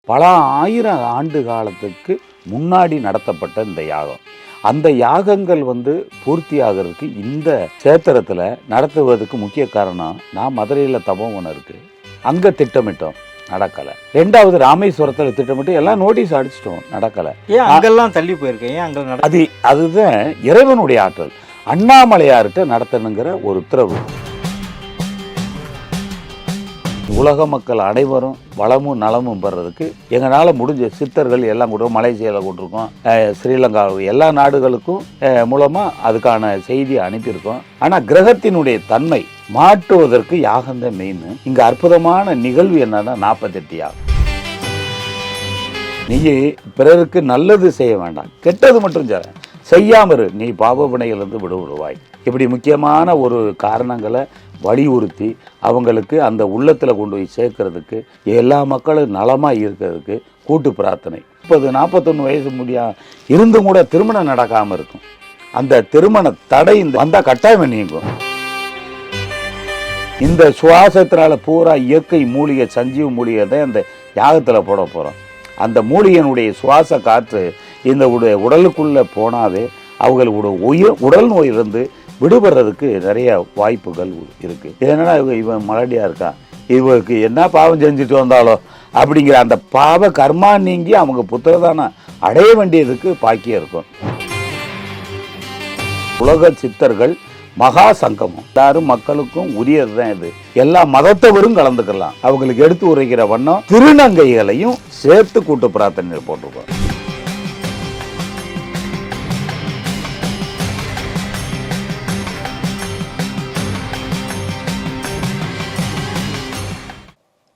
பல ஆயிரம் ஆண்டு காலத்துக்கு முன்னாடி நடத்தப்பட்ட இந்த யாகம். அந்த யாகங்கள் பூர்த்தி ஆகிறதுக்கு இந்த சேத்திரத்தில் நடத்துவதற்கு முக்கிய காரணம், நான் மதுரையில் தபோவனம் இருக்குது, அங்கே திட்டமிட்டோம், நடக்கலை. ரெண்டாவது ராமேஸ்வரத்தில் திட்டமிட்டு எல்லாம் நோட்டீஸ் அடிச்சிட்டோம், நடக்கலை. ஏன் அங்கெல்லாம் தள்ளி போயிருக்கேன், ஏன் அங்கே அதுதான் இறைவனுடைய ஆற்றல். அண்ணாமலையார்கிட்ட நடத்தணுங்கிற ஒரு உத்தரவு. உலக மக்கள் அனைவரும் வளமும் நலமும் பெறதுக்கு எங்களால் முடிஞ்ச சித்தர்கள் எல்லாம் கூட மலேசியாவில் கொண்டிருக்கோம், ஸ்ரீலங்கா, எல்லா நாடுகளுக்கும் மூலமாக அதுக்கான செய்தியை அனுப்பியிருக்கோம். ஆனால் கிரகத்தினுடைய தன்மை மாற்றுவதற்கு யாகம்தான் மெயின். இங்கே அற்புதமான நிகழ்வு என்னன்னா 48 யாகம். நீ பிறருக்கு நல்லது செய்ய வேண்டாம், கெட்டது மட்டும் செய்யாமரு, நீ பாவ வினையிலிருந்து விடுவிடுவாய். இப்படி முக்கியமான ஒரு காரணங்களை வலியுறுத்தி அவங்களுக்கு அந்த உள்ளத்தில் கொண்டு போய் சேர்க்கறதுக்கு, எல்லா மக்களும் நலமாக இருக்கிறதுக்கு கூட்டு பிரார்த்தனை. 40-41 வயசு இருந்தும் கூட திருமணம் நடக்காமல் இருக்கும். அந்த திருமண தடை வந்தால் கட்டாயம் நீங்கும். இந்த சுவாசத்தினால பூரா இயற்கை மூலிகை, சஞ்சீவ மூலிகை தான் அந்த யாகத்தில் போட போகிறோம். அந்த மூலிகையினுடைய சுவாச காற்று இந்த உடலுக்குள்ளே போனாவே அவங்களோட உடல் நோயிலிருந்து விடுபடுறதுக்கு நிறைய வாய்ப்புகள் இருக்குது. ஏன்னா இவன் மலடியாக இருக்கான், இவருக்கு என்ன பாவம் செஞ்சுட்டு வந்தாலோ அப்படிங்கிற அந்த பாவ கர்மா நீங்கி அவங்க புத்திரதான அடைய வேண்டியதுக்கு பாக்கியம் இருக்கும். உலக சித்தர்கள் மகா சங்கமம், எல்லாரும் மக்களுக்கும் உரியது தான் இது. எல்லா மதத்தவரும் கலந்துக்கலாம். அவங்களுக்கு எடுத்து உரைக்கிற வண்ணம் திருநங்கைகளையும் சேர்த்து கூட்டு பிரார்த்தனை போட்டிருக்கோம்.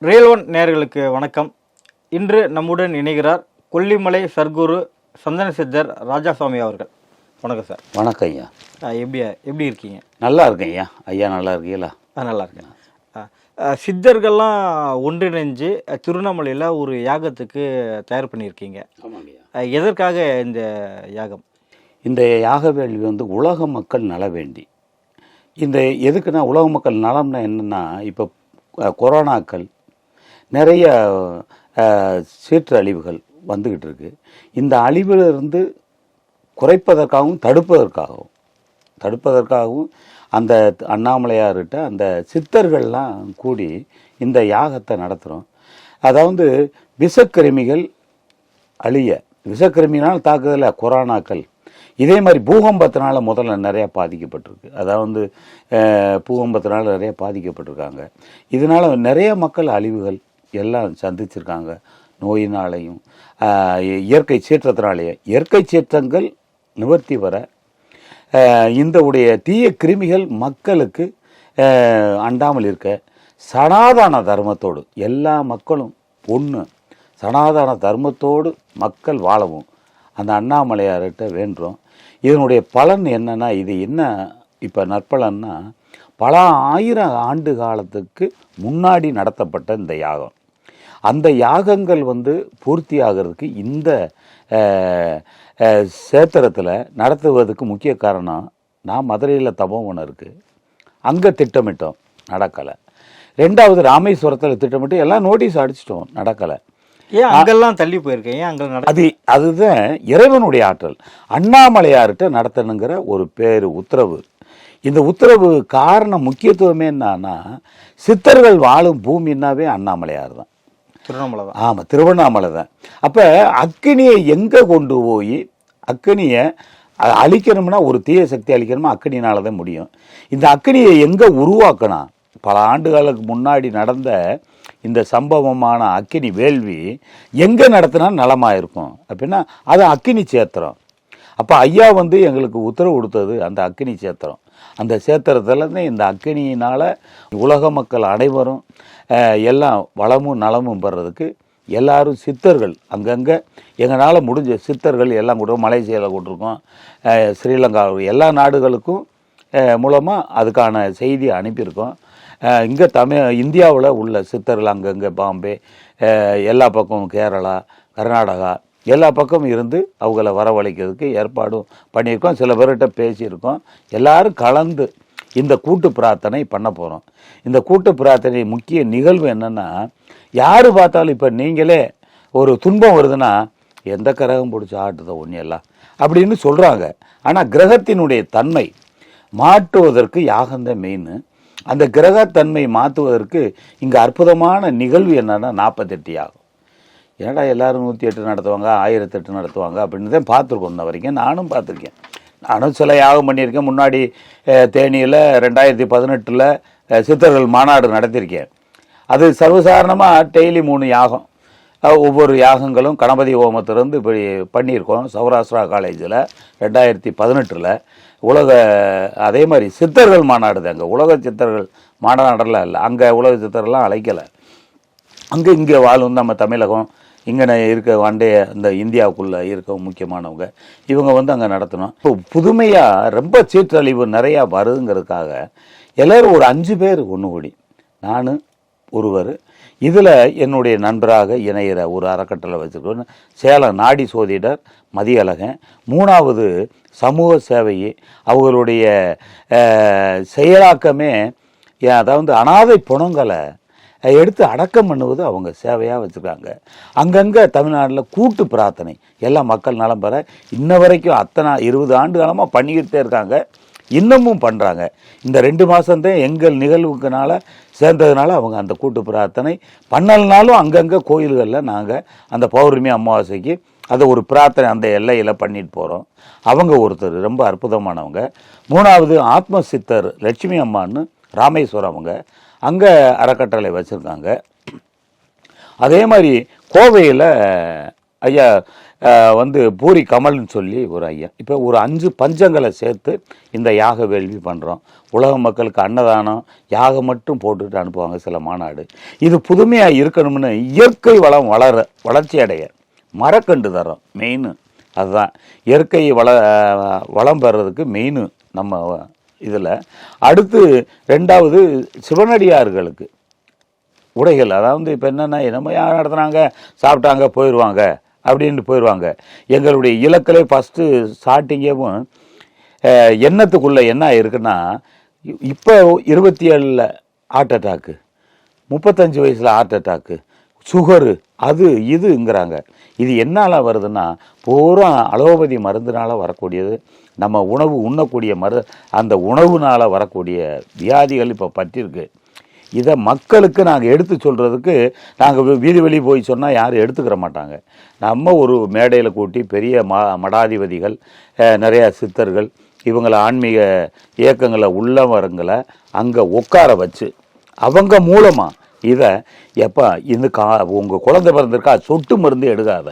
ரியல் ஒன் நேயர்களுக்கு வணக்கம். இன்று நம்முடன் இணைகிறார் கொல்லிமலை சர்க்குரு சந்தன சித்தர் ராஜாசாமி அவர்கள். வணக்கம் சார். வணக்கம் ஐயா. எப்படி இருக்கீங்க? நல்லா இருக்கேன் ஐயா. ஐயா நல்லா இருக்கீங்களா? நல்லா இருக்கேன். சித்தர்கள்லாம் ஒன்றிணைஞ்சு திருவண்ணாமலையில் ஒரு யாகத்துக்கு தயார் பண்ணியிருக்கீங்க. எதற்காக இந்த யாகம்? இந்த யாக வேள்வி உலக மக்கள் நல வேண்டி. இந்த எதுக்குன்னா, உலக மக்கள் நலம்னா என்னென்னா, இப்போ கொரோனாக்கள் நிறைய சீற்றழிவுகள் வந்துக்கிட்டு இருக்கு. இந்த அழிவிலிருந்து குறைப்பதற்காகவும் தடுப்பதற்காகவும் அந்த அண்ணாமலையார்கிட்ட அந்த சித்தர்கள்லாம் கூடி இந்த யாகத்தை நடத்துகிறோம். அதாவது விஷக்கிருமிகள் அழிய, விஷக்கிருமினால் தாக்குதல கொரோனாக்கள், இதே மாதிரி பூகம்பத்தினால முதல்ல நிறையா பாதிக்கப்பட்டிருக்கு. அதாவது பூகம்பத்தினால நிறைய பாதிக்கப்பட்டிருக்காங்க. இதனால் நிறைய மக்கள் அழிவுகள் எல்லாம் சந்திச்சிருக்காங்க. நோயினாலையும் இயற்கை சீற்றத்தினாலேயே. இயற்கை சீற்றங்கள் நிவர்த்தி வர இந்த தீய கிருமிகள் மக்களுக்கு அண்டாமல் இருக்க சனாதன தர்மத்தோடு எல்லா மக்களும் ஒன்று சனாதன தர்மத்தோடு மக்கள் வாழவும் அந்த அண்ணாமலையார்கிட்ட வேண்டுறோம். இதனுடைய பலன் என்னன்னா, இது என்ன இப்போ நற்பலன்னா, பல ஆயிரம் ஆண்டு காலத்துக்கு முன்னாடி நடத்தப்பட்ட இந்த யாகம். அந்த யாகங்கள் பூர்த்தி ஆகிறதுக்கு இந்த சேத்திரத்தில் நடத்துவதற்கு முக்கிய காரணம், நான் மதுரையில் தபோவனம் இருக்குது, அங்கே திட்டமிட்டோம், நடக்கலை. ரெண்டாவது ராமேஸ்வரத்தில் திட்டமிட்டு எல்லாம் நோட்டீஸ் அடிச்சிட்டோம், நடக்கலை. ஏன் அங்கெல்லாம் தள்ளி போயிருக்கேன், ஏன் அங்கே அதுதான் இறைவனுடைய ஆற்றல். அண்ணாமலையார்கிட்ட நடத்தணுங்கிற ஒரு உத்தரவு. இந்த உத்தரவு காரணம் முக்கியத்துவமே என்னன்னா, சித்தர்கள் வாழும் பூமின்னாவே அண்ணாமலையார் தான், திருவண்ணாமலை தான். ஆமாம், திருவண்ணாமலை தான். அப்போ அக்கினியை எங்கே கொண்டு போய் அக்கினியை அழிக்கணும்னா, ஒரு தீய சக்தி அழிக்கணுமா அக்கினினால தான் முடியும். இந்த அக்கினியை எங்கே உருவாக்கணும்? பல ஆண்டுகளுக்கு முன்னாடி நடந்த இந்த சம்பவமான அக்கினி வேள்வி எங்கே நடத்தினா நலமாக இருக்கும் அப்படின்னா, அது அக்கினி சேத்திரம். அப்போ ஐயா எங்களுக்கு உத்தரவு கொடுத்தது அந்த அக்கினி சேத்திரம். அந்த சேத்திரத்தில் இந்த அக்கினியினால் உலக மக்கள் அனைவரும் எல்லாம் வளமும் நலமும் பெறதுக்கு எல்லாரும் சித்தர்கள் அங்கங்கே எங்களால் முடிஞ்ச சித்தர்கள் எல்லாம் கூட மலேசியாவில் கொண்டிருக்கோம், ஸ்ரீலங்கா, எல்லா நாடுகளுக்கும் மூலமாக அதுக்கான செய்தியை அனுப்பியிருக்கோம். இங்கே இந்தியாவில் உள்ள சித்தர்கள் அங்கங்கே பாம்பே, எல்லா பக்கமும் கேரளா, கர்நாடகா, எல்லா பக்கமும் இருந்து அவங்கள வரவழைக்கிறதுக்கு ஏற்பாடும் பண்ணியிருக்கோம். சில பேர்கிட்ட பேசியிருக்கோம். எல்லாரும் கலந்து இந்த கூட்டு பிரார்த்தனை பண்ண போகிறோம். இந்த கூட்டு பிரார்த்தனை முக்கிய நிகழ்வு என்னென்னா, யார் பார்த்தாலும் இப்போ நீங்களே ஒரு துன்பம் வருதுன்னா எந்த கிரகம் பிடிச்சி ஆட்டுதோ ஒன்றையெல்லாம் அப்படின்னு சொல்கிறாங்க. ஆனால் கிரகத்தினுடைய தன்மை மாற்றுவதற்கு யாகம்தான் மெயின். அந்த கிரகத்தன்மை மாற்றுவதற்கு இங்கே அற்புதமான நிகழ்வு என்னன்னா 48 யாகம். ஏன்னா எல்லாரும் 108 நடத்துவாங்க, 1008 நடத்துவாங்க அப்படின்னு தான் பார்த்துருக்கோம். இன்ன வரைக்கும் நானும் பார்த்துருக்கேன். நானும் சில யாகம் பண்ணியிருக்கேன். முன்னாடி தேனியில் 2018 சித்தர்கள் மாநாடு நடத்தியிருக்கேன். அது சர்வசாதாரணமாக டெய்லி 3 யாகம், ஒவ்வொரு யாகங்களும் கணபதி ஹோமத்திலிருந்து இப்படி பண்ணியிருக்கோம். சௌராஷ்டிரா காலேஜில் 2018 உலக, அதே மாதிரி சித்தர்கள் மாநாடு தாங்க. உலக சித்தர்கள் மாநாடெல்லாம் இல்லை, அங்கே உலக சித்தர்கள்லாம் அழைக்கலை. அங்கே இங்கே வாழும் நம்ம தமிழகம், இங்கே இருக்க வண்டே இந்த இந்தியாவுக்குள்ளே இருக்க முக்கியமானவங்க இவங்க அங்கே நடத்தணும். இப்போ புதுமையாக ரொம்ப சீற்றழிவு நிறையா வருதுங்கிறதுக்காக எல்லோரும் ஒரு 5 பேர் ஒன்று கூடி, நான் ஒருவர், இதில் என்னுடைய நண்பராக இணையிற ஒரு அறக்கட்டளை வச்சுருக்கோன்னு சேலம் நாடி சோதிடர் மதியழகன், 3வது சமூக சேவையை அவங்களுடைய செயலாக்கமே, அதாவது அனாதை புணங்களை எடுத்து அடக்கம் பண்ணுவது அவங்க சேவையாக வச்சுருக்காங்க. அங்கங்கே தமிழ்நாட்டில் கூட்டு பிரார்த்தனை எல்லா மக்கள் நலம் பெற இன்ன வரைக்கும் அத்தனை 20 ஆண்டு காலமாக பண்ணிக்கிட்டே இருக்காங்க, இன்னமும் பண்ணுறாங்க. இந்த 2 மாதம்தான் எங்கள் நிகழ்வுக்குனால சேர்ந்ததுனால அவங்க அந்த கூட்டு பிரார்த்தனை பண்ணலனாலும் அங்கங்கே கோயில்களில் நாங்கள் அந்த பௌர்ணமி அமாவாசைக்கு அதை ஒரு பிரார்த்தனை அந்த எல்லையில் பண்ணிட்டு போகிறோம். அவங்க ஒருத்தர் ரொம்ப அற்புதமானவங்க. 3வது ஆத்ம சித்தர் லட்சுமி அம்மான்னு ராமேஸ்வரம், அவங்க அங்கே அறக்கட்டளை வச்சுருக்காங்க. அதே மாதிரி கோவையில் ஐயா பூரி கமல்னு சொல்லி ஒரு ஐயா, இப்போ ஒரு 5 பஞ்சங்களை சேர்த்து இந்த யாக வேள்வி பண்ணுறோம். உலக மக்களுக்கு அன்னதானம் யாகம் மட்டும் போட்டுட்டு அனுப்புவாங்க சில மாநாடு. இது புதுமையாக இருக்கணும்னு இயற்கை வளம் வளர்ச்சி அடைய மரக்கண்டு தரோம் மெயின். அதுதான் இயற்கை வளம் பெறதுக்கு மெயின் நம்ம இதில். அடுத்து 2வது சிவனடியார்களுக்கு உடைகள், அதாவது இப்போ என்னென்னா நம்ம யார் நடத்துனாங்க, சாப்பிட்டாங்க போயிடுவாங்க அப்படின்ட்டு போயிடுவாங்க. எங்களுடைய இலக்கிலே ஃபஸ்ட்டு ஸ்டார்டிங்கேவும் எண்ணத்துக்குள்ளே என்ன இருக்குன்னா, இப்போ 27 ஹார்ட் அட்டாக்கு, 35 வயசில் ஹார்ட் அட்டாக்கு, சுகரு, அது இதுங்கிறாங்க. இது என்னால் வருதுன்னா பூரா அலோபதி மருந்துனால் வரக்கூடியது. நம்ம உணவு உண்ணக்கூடிய அந்த உணவுனால் வரக்கூடிய வியாதிகள் இப்போ பற்றிருக்கு. இதை மக்களுக்கு நாங்கள் எடுத்து சொல்கிறதுக்கு நாங்கள் வீதி வெளி போய் சொன்னால் யாரும் எடுத்துக்கிற மாட்டாங்க. நம்ம ஒரு மேடையில் கூட்டி பெரிய மடாதிபதிகள், நிறையா சித்தர்கள், இவங்களை ஆன்மீக இயக்கங்களை உள்ளவங்களை அங்கே உட்கார வச்சு அவங்க மூலமாக இதை எப்போ உங்கள் குழந்தை பிறந்திருக்கா சொட்டு மருந்து எடுக்காத,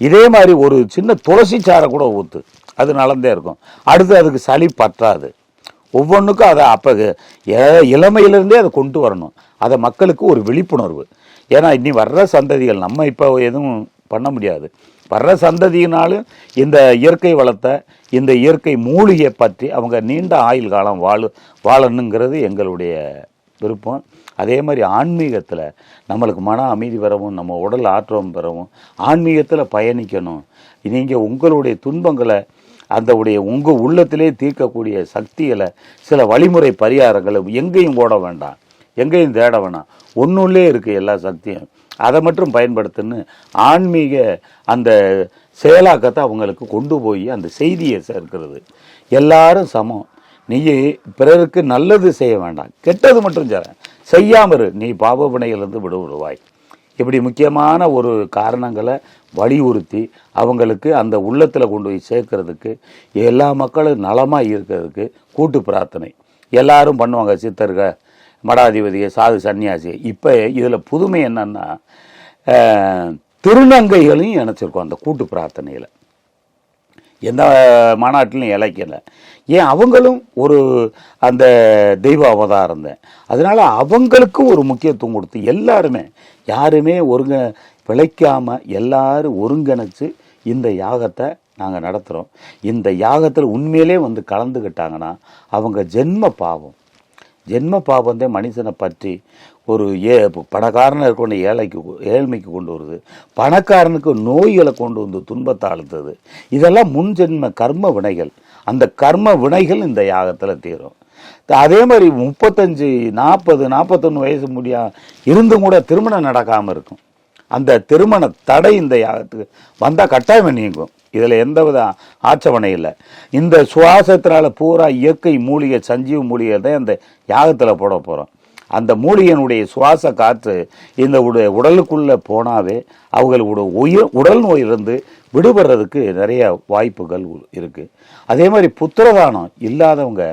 இதே மாதிரி ஒரு சின்ன துளசி சாரை கூட ஊற்று, அது நலந்தே இருக்கும். அடுத்து அதுக்கு சளி பற்றாது. ஒவ்வொன்றுக்கும் அதை அப்போ இளமையிலேருந்தே அதை கொண்டு வரணும். அதை மக்களுக்கு ஒரு விழிப்புணர்வு. ஏன்னா இனி வர்ற சந்ததிகள், நம்ம இப்போ எதுவும் பண்ண முடியாது, வர்ற சந்ததியினாலும் இந்த இயற்கை வளத்தை, இந்த இயற்கை மூலிகை பற்றி அவங்க நீண்ட ஆயுள் காலம் வாழணுங்கிறது எங்களுடைய விருப்பம். அதே மாதிரி ஆன்மீகத்தில் நம்மளுக்கு மன அமைதி பெறவும், நம்ம உடல் ஆற்றவும் பெறவும் ஆன்மீகத்தில் பயணிக்கணும். நீங்கள் உங்களுடைய துன்பங்களை உங்கள் உள்ளத்திலே தீர்க்கக்கூடிய சக்திகளை, சில வழிமுறை பரிகாரங்களை எங்கேயும் ஓட வேண்டாம், எங்கேயும் தேட வேணாம், ஒன்றுள்ளே இருக்குது எல்லா சக்தியும், அதை மட்டும் பயன்படுத்துன்னு ஆன்மீக அந்த செயலாக்கத்தை அவங்களுக்கு கொண்டு போய் அந்த செய்தியை சேர்க்கிறது. எல்லாரும் சமம், நீ பிறருக்கு நல்லது செய்ய வேண்டாம், கெட்டது மட்டும் செய்யாமரு, நீ பாவ வினையிலிருந்து விடுவாய். இப்படி முக்கியமான ஒரு காரணங்களை வலியுறுத்தி அவங்களுக்கு அந்த உள்ளத்தில் கொண்டு போய் சேர்க்கறதுக்கு, எல்லா மக்களும் நலமாக இருக்கிறதுக்கு கூட்டு பிரார்த்தனை எல்லாரும் பண்ணுவாங்க. சித்தர்கள், மடாதிபதிகள், சாது சன்னியாசி. இப்போ இதில் புதுமை என்னன்னா, திருநங்கைகளையும் இணைச்சிருக்கோம் அந்த கூட்டு பிரார்த்தனையில். எந்த மாநாட்டிலும் இலக்கியல, ஏன் அவங்களும் ஒரு அந்த தெய்வ அவதாரம் தான். அதனால் அவங்களுக்கு ஒரு முக்கியத்துவம் கொடுத்து எல்லாருமே யாருமே பிழைக்காமல் எல்லாரும் ஒருங்கிணைச்சு இந்த யாகத்தை நாங்கள் நடத்துகிறோம். இந்த யாகத்தில் உண்மையிலே கலந்துக்கிட்டாங்கன்னா அவங்க ஜென்ம பாவம் தான் மனுஷனை பற்றி ஒரு பணக்காரனை இருக்க ஏழ்மைக்கு கொண்டு வருது, பணக்காரனுக்கு நோய்களை கொண்டு வந்து துன்பத்தை அழுத்துது. இதெல்லாம் முன்ஜென்ம கர்ம வினைகள். அந்த கர்ம வினைகள் இந்த யாகத்தில் தீரும். அதே மாதிரி 35, 40, 41 வயசு இருந்தும் கூட திருமணம் நடக்காமல் இருக்கும். அந்த திருமண தடை இந்த யாகத்துக்கு வந்தால் கட்டாயம் நீங்கும். இதில் எந்தவித ஆட்சேபனை இல்லை. இந்த சுவாசத்தினால பூரா இயற்கை மூலிகை சஞ்சீவ மூலிகை தான் இந்த யாகத்தில் போட போகிறோம். அந்த மூலிகையினுடைய சுவாச காற்று இந்த உடலுக்குள்ளே போனாவே அவங்களோட உடல் நோயிலிருந்து விடுபடுறதுக்கு நிறைய வாய்ப்புகள் இருக்குது. அதே மாதிரி புத்திரதானம் இல்லாதவங்க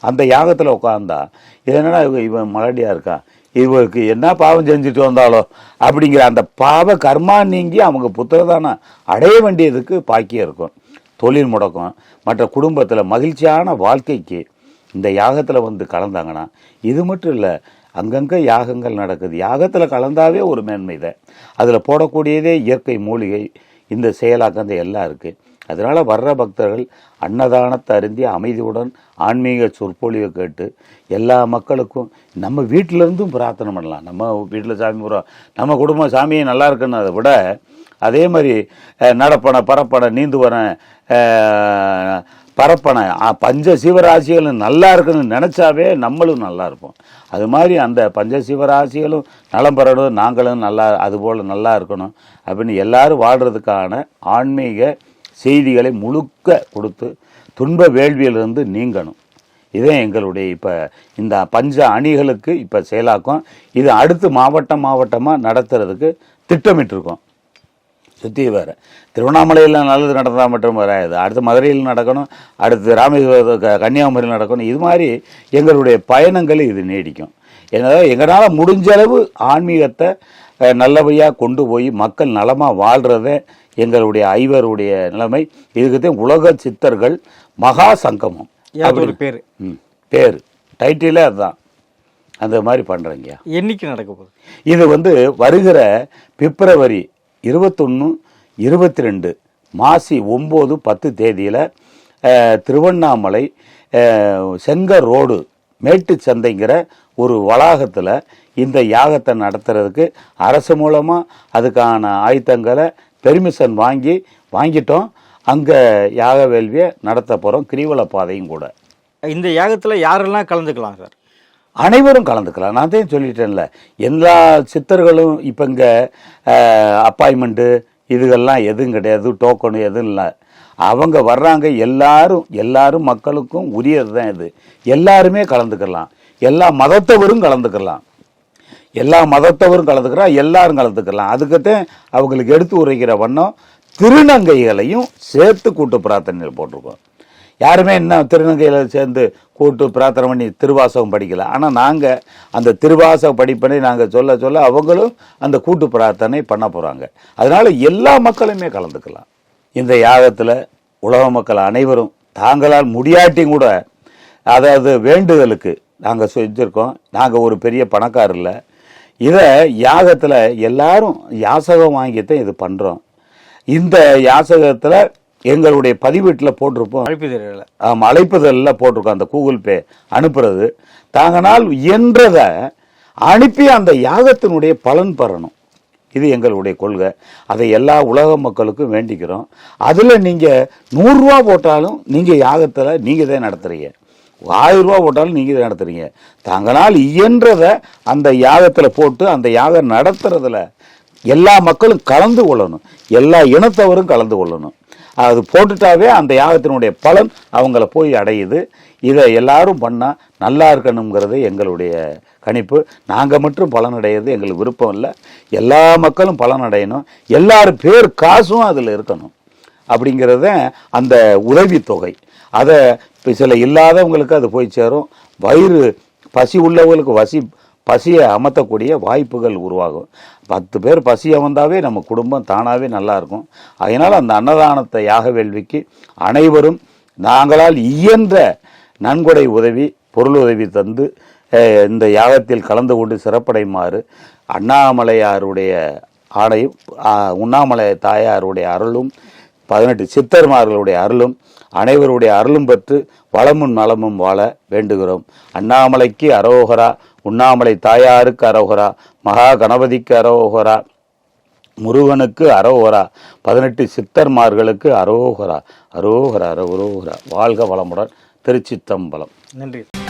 அந்த யாகத்தில் உட்காந்தா இது என்னன்னா இவன் மலடியாக இருக்கா, இவருக்கு என்ன பாவம் செஞ்சுட்டு வந்தாலோ அப்படிங்கிற அந்த பாவ கர்மா நீங்கி அவங்க புத்திரதானம் அடைய வேண்டியதுக்கு பாக்கியம் இருக்கும். தொழில் முடக்கம் மற்ற குடும்பத்தில் மகிழ்ச்சியான வாழ்க்கைக்கு இந்த யாகத்தில் வந்து கலந்தாங்கன்னா இது மட்டும் இல்லை, அங்கங்கே யாகங்கள் நடக்குது. யாகத்தில் கலந்தாவே ஒரு மேன்மை தான். அதில் போடக்கூடியதே இயற்கை மூலிகை, இந்த செயலாக்கம் எல்லாம் இருக்குது. அதனால் வர்ற பக்தர்கள் அன்னதானத்தை அருந்தி அமைதியுடன் ஆன்மீக சொற்பொழிவை கேட்டு எல்லா மக்களுக்கும் நம்ம வீட்டிலேருந்தும் பிரார்த்தனை பண்ணலாம். நம்ம வீட்டில் சாமி போகிறோம், நம்ம குடும்பம் சாமியை நல்லா இருக்குன்னு அதை விட அதே மாதிரி நடப்பனை பரப்பனை நீந்துவனை பரப்பனை பஞ்ச சிவராசிகளும் நல்லா இருக்குன்னு நினச்சாவே நம்மளும் நல்லா இருப்போம். அது மாதிரி அந்த பஞ்ச சிவராசிகளும் நலம் பெறணும், நாங்களும் நல்லா அதுபோல் நல்லா இருக்கணும் அப்படின்னு எல்லாரும் வாழ்கிறதுக்கான ஆன்மீக செய்திகளை முழுக்க கொடுத்து துன்ப வேள்வியிலிருந்து நீங்கணும். இதே எங்களுடைய இப்போ இந்த பஞ்ச அணிகளுக்கு இப்போ செயலாக்கம். இது அடுத்து மாவட்டமாக நடத்துறதுக்கு திட்டமிட்டிருக்கோம். சுற்றி வேறு திருவண்ணாமலையில் நல்லது நடந்தால் மட்டும் வராது, அடுத்து மதுரையில் நடக்கணும், அடுத்து ராமேஸ்வரம் கன்னியாகுமரியில் நடக்கணும். இது மாதிரி எங்களுடைய பயணங்கள் இது நீடிக்கும். ஏன்னா எங்களால் முடிஞ்ச அளவு ஆன்மீகத்தை நல்லபடியாக கொண்டு போய் மக்கள் நலமாக வாழ்கிறதே எங்களுடைய ஐவருடைய நிலைமை. இதுக்குதான் உலக சித்தர்கள் மகா சங்கமம் அப்படி பேர் பேர் டைட்டிலே அதுதான். அந்த மாதிரி பண்ணுறீங்க. என்னைக்கு நடக்க போகுது இது? வந்து வருகிற பிப்ரவரி 21, 22 மாசி 9, 10 தேதியில் திருவண்ணாமலை செங்கர் ரோடு மேட்டு சந்தைங்கிற ஒரு வளாகத்தில் இந்த யாகத்தை நடத்துறதுக்கு அரசு மூலமாக அதுக்கான ஆயுதங்களை பெர்மிஷன் வாங்கிட்டோம். அங்கே யாக வேள்வியை நடத்த போகிறோம், கிரிவல பாதையும் கூட. இந்த யாகத்தில் யாரெல்லாம் கலந்துக்கலாம் சார்? அனைவரும் கலந்துக்கலாம். நான் தான் சொல்லிட்டேன்ல, எல்லா சித்தர்களும் இப்போ இங்கே அப்பாயின்மெண்ட்டு இதுகள்லாம் எதுவும் கிடையாது, டோக்கனு எதுவும் இல்லை. அவங்க வர்றாங்க, எல்லாரும் மக்களுக்கும் உரியது தான் இது. எல்லாருமே கலந்துக்கலாம், எல்லா மதத்தவரும் கலந்துக்கலாம், எல்லாரும் கலந்துக்கலாம். அதுக்குத்தான் அவங்களுக்கு எடுத்து உரைக்கிற வண்ணம் திருநங்கைகளையும் சேர்த்து கூட்டு பிரார்த்தனையில் போட்டிருக்கோம். யாருமே இன்னும் திருநங்கையில் சேர்ந்து கூட்டு பிரார்த்தனை பண்ணி திருவாசகம் படிக்கல. ஆனால் நாங்கள் அந்த திருவாசக படிப்பனை நாங்கள் சொல்ல அவங்களும் அந்த கூட்டு பிரார்த்தனை பண்ண போகிறாங்க. அதனால் எல்லா மக்களுமே கலந்துக்கலாம். இந்த யாகத்தில் உலக மக்கள் அனைவரும் தாங்களால் முடியாட்டியும் கூட, அதாவது வேண்டுதலுக்கு நாங்கள் செஞ்சுருக்கோம். நாங்கள் ஒரு பெரிய பணக்காரர் இல்லை. இதை யாகத்தில் எல்லாரும் யாசகம் வாங்கித்தான் இது பண்ணுறோம். இந்த யாசகத்தில் எங்களுடைய பதிவீட்டில் போட்டிருப்போம், அழைப்புதலில் போட்டிருக்கோம். அந்த கூகுள் பே அனுப்புறது தாங்கனால் இயன்றதை அனுப்பி அந்த யாகத்தினுடைய பலன் பெறணும். இது எங்களுடைய கொள்கை. அதை எல்லா உலக மக்களுக்கும் வேண்டிக்கிறோம். அதில் நீங்கள் 100 ரூபா போட்டாலும் நீங்கள் யாகத்தில் நீங்கள் தான் நடத்துகிறீங்க, 1000 ரூபா போட்டாலும் நீங்கள் தான் நடத்துகிறீங்க. தாங்களால் இயன்றதை அந்த யாகத்தில் போட்டு அந்த யாகம் நடத்துறதுல எல்லா மக்களும் கலந்து கொள்ளணும், எல்லா இனத்தவரும் கலந்து கொள்ளணும். அது போட்டுட்டாவே அந்த யாகத்தினுடைய பலன் அவங்கள போய் அடையுது. இதை எல்லாரும் பண்ணால் நல்லா இருக்கணுங்கிறது எங்களுடைய கணிப்பு. நாங்கள் மட்டும் பலன் அடையிறது எங்களுக்கு விருப்பம் இல்லை, எல்லா மக்களும் பலன் அடையணும், எல்லாரும் பேர் காசும் அதில் இருக்கணும் அப்படிங்கிறத அந்த உதவித்தொகை. அதை சில இல்லாதவங்களுக்கு அது போய் சேரும். வயிறு பசி உள்ளவங்களுக்கு பசியை அமர்த்தக்கூடிய வாய்ப்புகள் உருவாகும். 10 பேர் பசி அமர்ந்தாவே நம்ம குடும்பம் தானாகவே நல்லா இருக்கும். அதனால் அந்த அன்னதானத்தை யாக வேள்விக்கு அனைவரும் நாங்களால் இயன்ற நன்கொடை உதவி, பொருள் உதவி தந்து இந்த யாகத்தில் கலந்து கொண்டு சிறப்படையுமாறு அண்ணாமலையாருடைய ஆணையும், உண்ணாமலை தாயாருடைய அருளும், 18 சித்தர்மார்களுடைய அருளும், அனைவருடைய அருளும் பெற்று வளமும் நலமும் வாழ வேண்டுகிறோம். அண்ணாமலைக்கு அரோகரா, உண்ணாமலை தாயாருக்கு அரோகரா, மகா கணபதிக்கு அரோகரா, முருகனுக்கு அரோகரா, 18 சித்தர்மார்களுக்கு அரோகரா. அரோகரா அரோகரா. வாழ்க வளமுடன். திருச்சிற்றம்பலம். நன்றி.